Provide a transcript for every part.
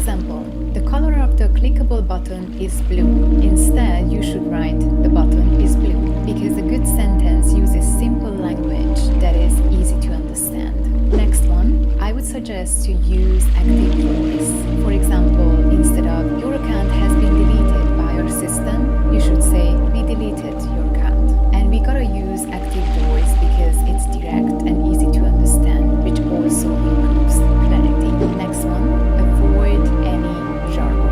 example, the color of the clickable button is blue. Instead, you should write the button is blue, because a good sentence uses simple language that is easy to understand. Next one, I would suggest to use active voice. For example, instead of your account has been deleted by our system, you should say we deleted your account. And we gotta use active voice because it's direct and easy to understand, which also improves clarity. Next one, avoid any jargon,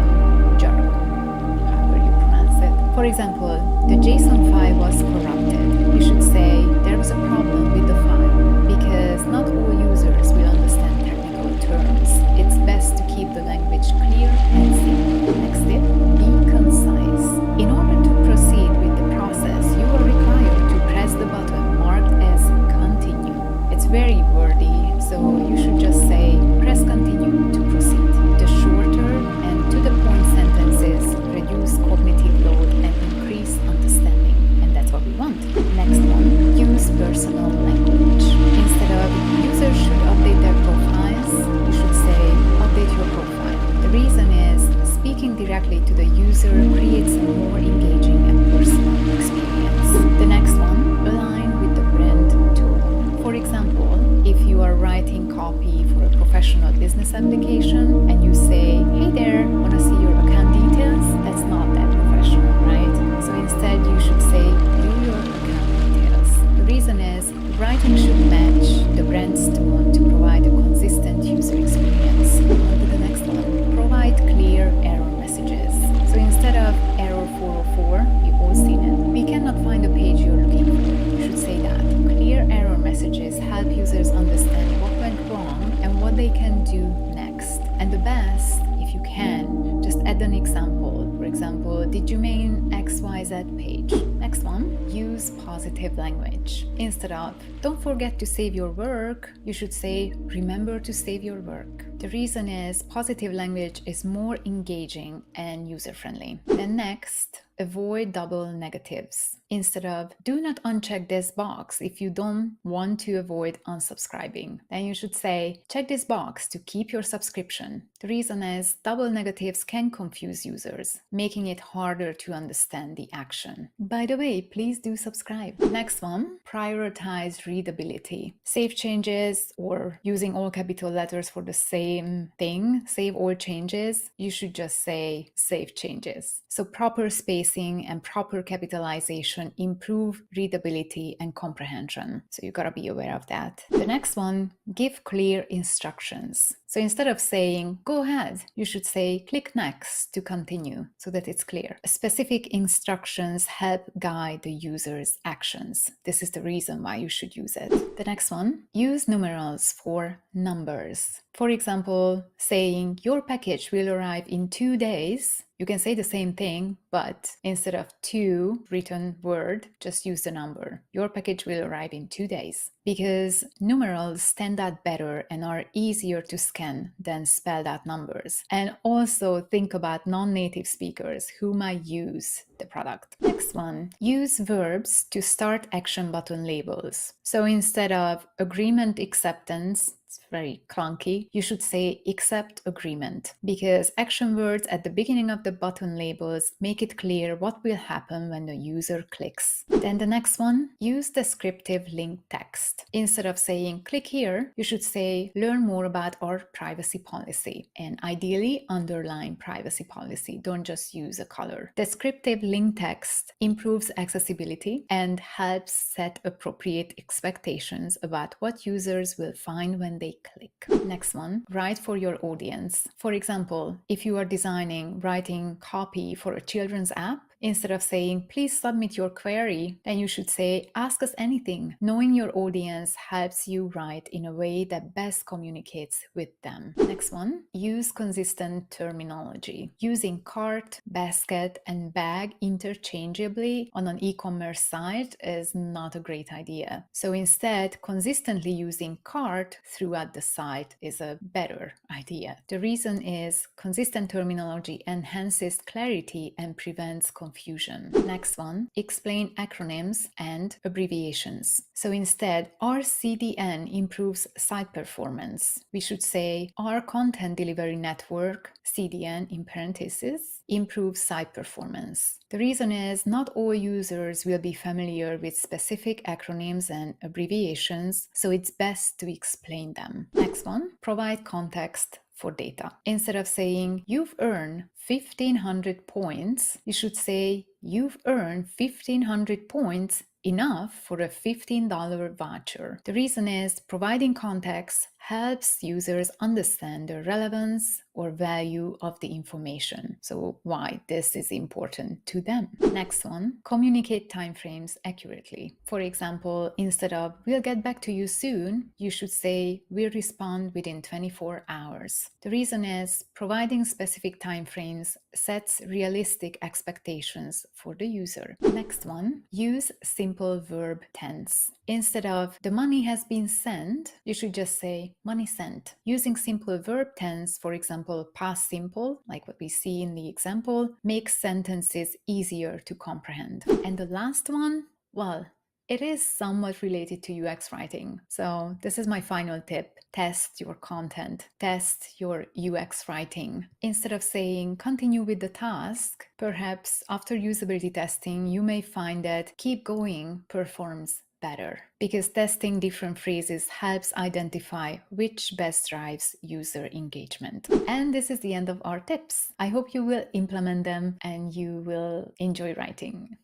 however you pronounce it. For example, the JSON file was corrupted. You should say there was a problem with the file, because not all users will understand technical terms. It's best to keep the language clear and simple. Next tip, be concise. In order to proceed with the process, you are required to press the button marked as continue. It's very wordy, so you should just say press continue to proceed. The shorter and to the point sentences reduce cognitive load and increase understanding, and that's what we want. Next one, use personal language. Instead of users should update their profiles, you should say update your profile. The reason is speaking directly to the user creates a more engaging and personal experience. The next one, align with the brand tone. For example, if you are writing copy for a professional business application and you say, hey there, wanna see your account details? That's not that professional, right? So instead you should say, view your account details. The reason is writing should match the brand's tone to provide a consistent user experience. On to the next one, provide clear error messages. So instead of error 404, you've all seen it, we cannot find the page you're looking for. You should say that. Clear error messages help users understand what went wrong and what they can do next. And the best, if you can, just add an example. For example, did you mean XYZ page? Next one, use positive language. Instead of, don't forget to save your work, you should say, remember to save your work. The reason is positive language is more engaging and user-friendly. And next, avoid double negatives. Instead of, do not uncheck this box if you don't want to avoid unsubscribing, then you should say, check this box to keep your subscription. The reason is double negatives can confuse users, making it harder to understand the action. By the way, please do subscribe. Next one, prioritize readability. Save changes, or using all capital letters for the same thing, save all changes, you should just say save changes. So proper spacing and proper capitalization improve readability and comprehension. So you gotta be aware of that. The next one, give clear instructions. So instead of saying, go ahead, you should say, click next to continue, so that it's clear. Specific instructions help guide the user's actions. This is the reason why you should use it. The next one, use numerals for numbers. For example, saying, your package will arrive in 2 days. You can say the same thing, but instead of 2 written word, just use the number. Your package will arrive in 2 days. Because numerals stand out better and are easier to scan than spelled out numbers. And also think about non-native speakers who might use the product. Next one, use verbs to start action button labels. So instead of agreement acceptance, it's very clunky, you should say accept agreement, because action words at the beginning of the button labels make it clear what will happen when the user clicks. Then the next one, use descriptive link text. Instead of saying click here, you should say learn more about our privacy policy, and ideally underline privacy policy. Don't just use a color. Descriptive link text improves accessibility and helps set appropriate expectations about what users will find when they click. Next one, write for your audience. For example, if you are writing copy for a children's app, instead of saying, please submit your query, then you should say, ask us anything. Knowing your audience helps you write in a way that best communicates with them. Next one, use consistent terminology. Using cart, basket, and bag interchangeably on an e-commerce site is not a great idea. So instead, consistently using cart throughout the site is a better idea. The reason is consistent terminology enhances clarity and prevents confusion. confusion. Next one, explain acronyms and abbreviations. So instead, our CDN improves site performance. We should say our content delivery network, CDN in parentheses, improves site performance. The reason is not all users will be familiar with specific acronyms and abbreviations, so it's best to explain them. Next one, provide context for data. Instead of saying you've earned 1500 points, you should say you've earned 1500 points enough for a $15 voucher. The reason is providing context helps users understand the relevance or value of the information. So why this is important to them. Next one, communicate timeframes accurately. For example, instead of we'll get back to you soon, you should say we'll respond within 24 hours. The reason is providing specific timeframes sets realistic expectations for the user. Next one, use simple verb tense. Instead of the money has been sent, you should just say money sent. Using simple verb tense, for example, past simple, like what we see in the example, makes sentences easier to comprehend. And the last one, well, it is somewhat related to UX writing. So this is my final tip. Test your content. Test your UX writing. Instead of saying continue with the task, perhaps after usability testing, you may find that keep going performs better, because testing different phrases helps identify which best drives user engagement. And this is the end of our tips. I hope you will implement them and you will enjoy writing.